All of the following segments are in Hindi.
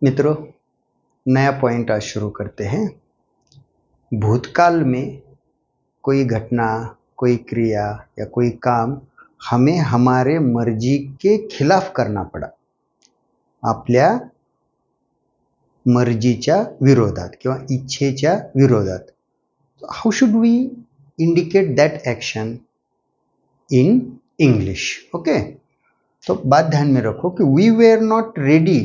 मित्रों, नया पॉइंट आज शुरू करते हैं। भूतकाल में कोई घटना, कोई क्रिया या कोई काम हमें हमारे मर्जी के खिलाफ करना पड़ा, आपल्या मर्जीच्या विरोधात किंवा इच्छेच्या विरोधात. How should we indicate that action in English? Okay, तो बात ध्यान में रखो कि we were not ready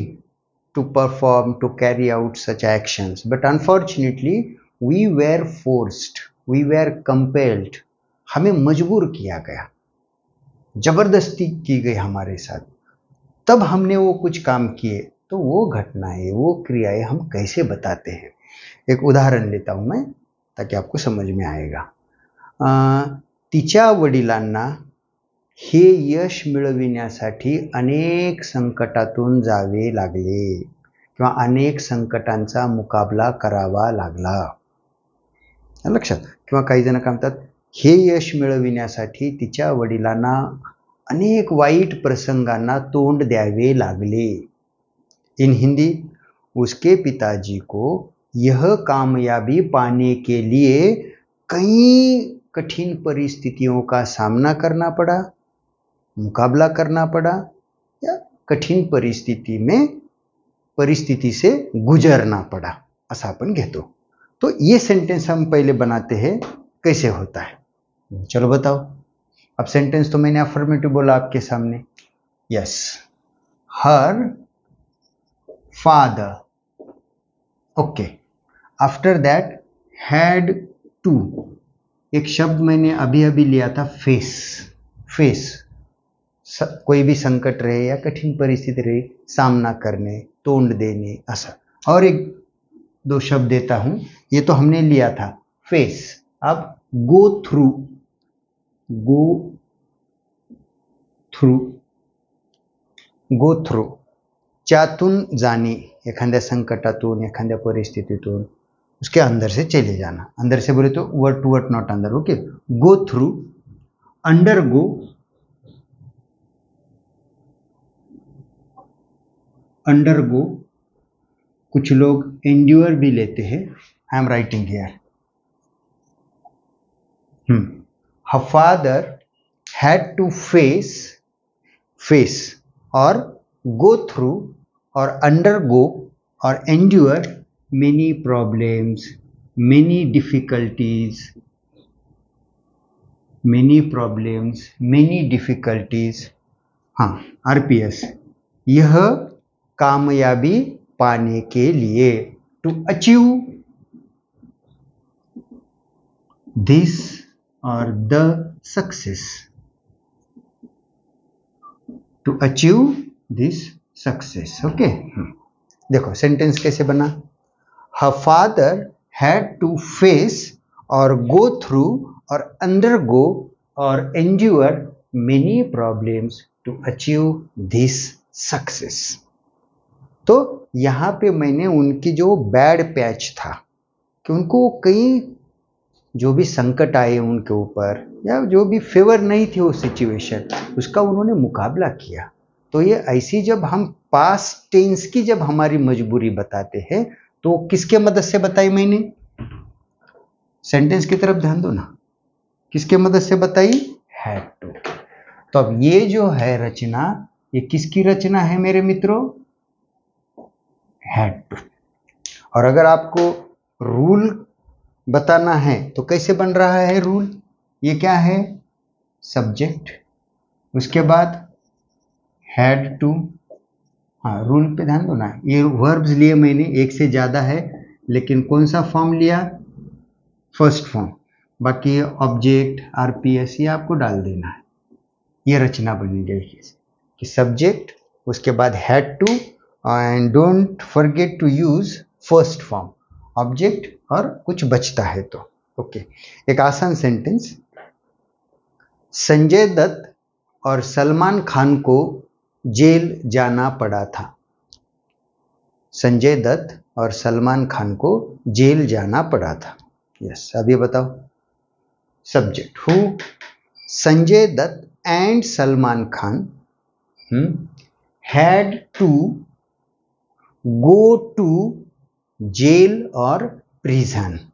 to perform, to carry out such actions, but unfortunately we were forced, we were compelled. हमें मजबूर किया गया, जबरदस्ती की गई हमारे साथ, तब हमने वो कुछ काम किए. तो वो घटनाएं, वो क्रियाएं हम कैसे बताते हैं? एक उदाहरण लेता हूं मैं ताकि आपको समझ में आएगा. तिच्या वडिलांना हे यश मिळविण्यासाठी अनेक संकटातून जावे लागले किंवा अनेक संकटांचा मुकाबला करावा लागला. लक्षात? किंवा काही जण काय म्हणतात, हे यश मिळविण्यासाठी तिच्या वडिलांना अनेक वाईट प्रसंगांना तोंड द्यावे लागले. इन हिंदी, उसके पिताजी को यह कामयाबी पाने के लिए कई कठिन परिस्थितियों का सामना करना पड़ा, मुकाबला करना पड़ा, या कठिन परिस्थिति से गुजरना पड़ा, ऐसा अपन घेतो. तो ये सेंटेंस हम पहले बनाते हैं, कैसे होता है? चलो बताओ. अब सेंटेंस तो मैंने अफर्मेटिव बोला आपके सामने. Yes, her father. Okay, after that had to. एक शब्द मैंने अभी अभी लिया था, फेस. फेस, कोई भी संकट रहे या कठिन परिस्थिति रहे, सामना करने, तोंड देने, ऐसा. और एक दो शब्द देता हूं, ये तो हमने लिया था, फेस. अब go through. Go through, go through, त्यातून जाणे, एखाद्या संकटातून, एखाद्या परिस्थितीतून उसके अंदर से चले जाना. अंदर से बोले तो वर्ड टू वर्ड, नॉट अंदर. Okay, go through, undergo, undergo. कुछ लोग एंड्योर भी लेते हैं. I am writing here. Her father had to face और गो थ्रू और अंडरगो और endure many problems, many difficulties. हाँ, आरपीएस. यह कामयाबी पाने के लिए, टू अचीव दिस और the success. To achieve this success. Okay, देखो सेंटेंस कैसे बना. Her father had to face और गो थ्रू और अंडरगो और endure many problems to achieve this success. तो यहाँ पे मैंने उनकी जो बैड पैच था, कि उनको कई जो भी संकट आए उनके ऊपर, या जो भी फेवर नहीं थी वो सिचुएशन, उसका उन्होंने मुकाबला किया. तो ये ऐसी जब हम पास्ट टेंस की जब हमारी मजबूरी बताते हैं, तो किसके मदद से बताई मैंने? सेंटेंस की तरफ ध्यान दो ना, किसके मदद से बताई? Had to. तो अब ये जो है रचना, ये किसकी रचना है मेरे मित्रों? Had to. और अगर आपको रूल बताना है तो कैसे बन रहा है रूल? ये क्या है? सब्जेक्ट, उसके बाद हैड टू. हाँ, रूल पे ध्यान दो ना. ये वर्ब्स लिए मैंने, एक से ज्यादा है, लेकिन कौन सा फॉर्म लिया? First form. बाकी ऑब्जेक्ट, आरपीएस, ये आपको डाल देना है. ये रचना बनी गई कि सब्जेक्ट, उसके बाद had to, and don't forget to use first form, object, और कुछ बचता है तो. ओके, एक आसान सेंटेंस. संजय दत्त और सलमान खान को जेल जाना पड़ा था. संजय दत्त और सलमान खान को जेल जाना पड़ा था. यस, अभी बताओ. Subject who, Sanjay Dutt and Salman Khan had to go to jail or prison.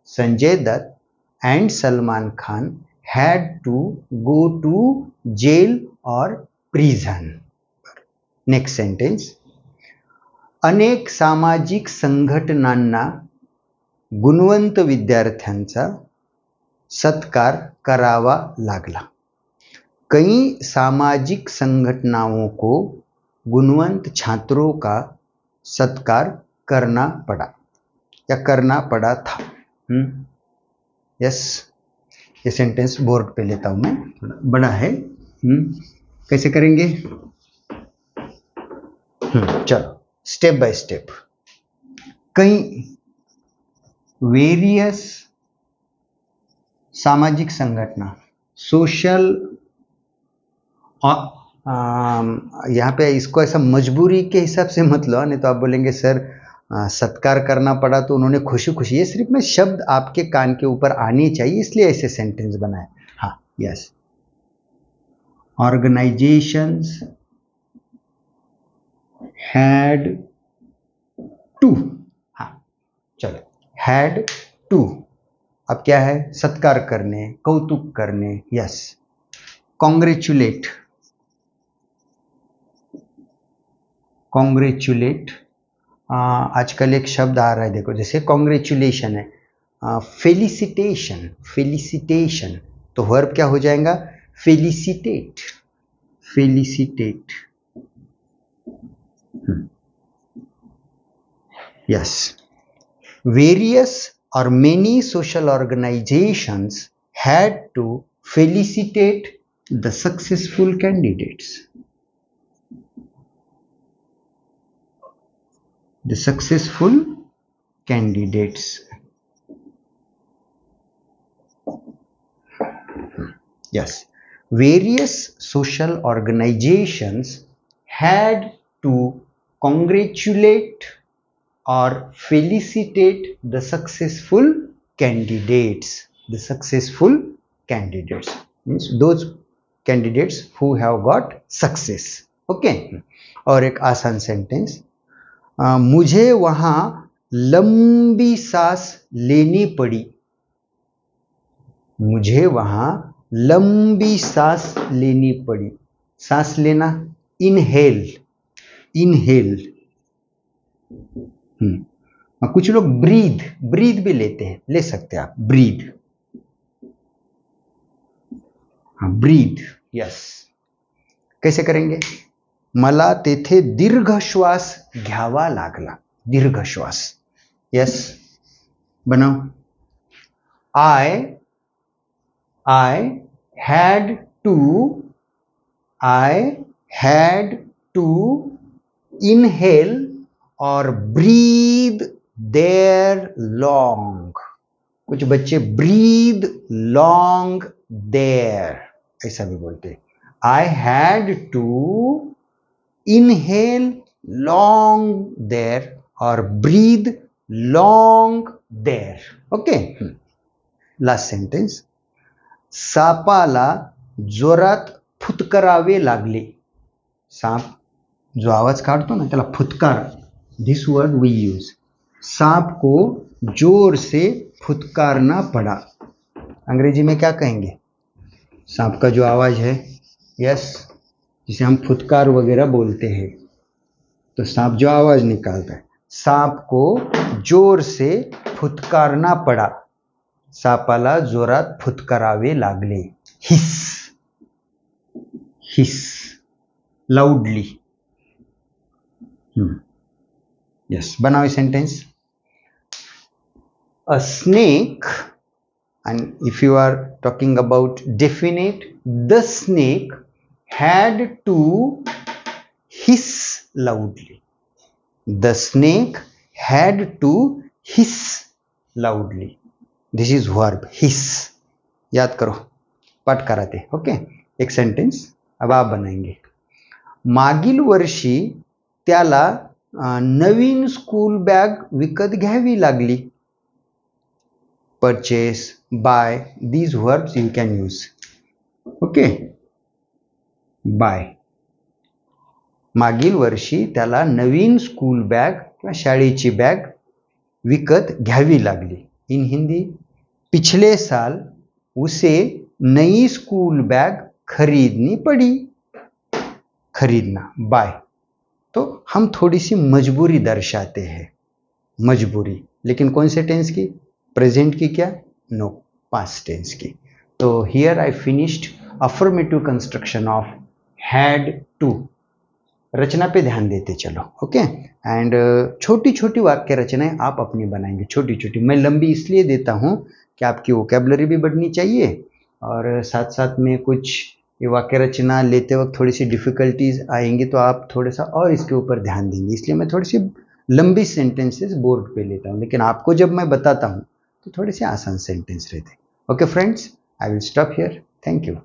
Sanjay Dutt and Salman Khan had to go to jail or prison. Next sentence. अनेक सामाजिक संघटनांना गुणवंत विद्यार्थ्यांचा सत्कार करावा लागला. कई सामाजिक संगठनों को गुणवंत छात्रों का सत्कार करना पड़ा या करना पड़ा था. यस, ये सेंटेंस बोर्ड पे लेता हूं मैं, थोड़ा बड़ा है. कैसे करेंगे? चलो स्टेप बाय स्टेप. कई वेरियस सामाजिक संगठन, सोशल, यहाँ पे इसको ऐसा मजबूरी के हिसाब से मत लो, नहीं तो आप बोलेंगे सर सत्कार करना पड़ा तो उन्होंने खुशी खुशी, ये सिर्फ मैं शब्द आपके कान के ऊपर आने चाहिए इसलिए ऐसे सेंटेंस बनाए. हाँ, यस. Organisations had to. हाँ चलो, हैड टू अब क्या है? सत्कार करने, कौतुक करने. यस. Congratulate, congratulate. आजकल एक शब्द आ रहा है देखो, जैसे कॉन्ग्रेचुलेशन है, फेलिसिटेशन. फेलिसिटेशन तो वर्ब क्या हो जाएगा? Felicitate. Felicitate. Yes. Various or many social organizations had to felicitate the successful candidates. The successful candidates. Yes. Various social organizations had to congratulate or felicitate the successful candidates. The successful candidates means those candidates who have got success. Okay. और एक आसान सेंटेंस, मुझे वहां लंबी सांस लेनी पड़ी. मुझे वहां लंबी सांस लेनी पड़ी. सांस लेना, इनहेल. इनहेल. कुछ लोग ब्रीद, ब्रीद भी लेते हैं, ले सकते हैं आप, ब्रीद. हाँ, ब्रीद. यस. कैसे करेंगे? मला तेथे दीर्घ श्वास घ्यावा लागला. दीर्घ श्वास. यस, बनाओ. I had to inhale और breathe there long. कुछ बच्चे breathe long there ऐसा भी बोलते हैं. I had to inhale long there और breathe long there. Okay. Last sentence. सापाला जोरात फुतकरावे लागले. सांप जो आवाज काढतो ना त्याला फुतकार. This word we use. सांप को जोर से फुतकारना पड़ा. अंग्रेजी में क्या कहेंगे? सांप का जो आवाज है, यस, जिसे हम फुतकार वगैरह बोलते हैं, तो सांप जो आवाज निकालता है, सांप को जोर से फुतकारना पड़ा. सापाला जोरात फुतकारावे लागले. हिस. हिस. लाउडली. Yes, बनाओ sentence. A snake, and if you are talking about definite, the snake had to hiss loudly. The snake had to hiss loudly. This is verb, hiss. याद करो, पाठ कराते. ओके. एक सेंटेंस अब आप बनाएंगे. मागील वर्षी त्याला नवीन स्कूल बॅग विकत घ्यावी लागली. Purchase, buy, these verbs you can use. Okay. Buy. मागील वर्षी त्याला नवीन स्कूल बॅग किंवा शाळेची बॅग विकत घ्यावी लागली. इन हिंदी, पिछले साल उसे नई स्कूल बैग खरीदनी पड़ी. खरीदना, बाय. तो हम थोड़ी सी मजबूरी दर्शाते हैं, मजबूरी, लेकिन कौन से टेंस की? प्रेजेंट की क्या? नो, पास्ट टेंस की. तो here I finished affirmative construction of had to. रचना पे ध्यान देते चलो, ओके. एंड छोटी छोटी वाक्य रचनाएं आप अपनी बनाएंगे, छोटी छोटी. मैं लंबी इसलिए देता हूं कि आपकी वोकैबुलरी भी बढ़नी चाहिए और साथ साथ में कुछ ये वाक्य रचना लेते वक्त थोड़ी सी डिफिकल्टीज आएंगी तो आप थोड़ा सा और इसके ऊपर ध्यान देंगे, इसलिए मैं थोड़ी सी लंबी सेंटेंसेस बोर्ड पे लेता हूं, लेकिन आपको जब मैं बताता हूं तो थोड़े से आसान सेंटेंस रहते हैं. Okay friends, I will stop here. Thank you.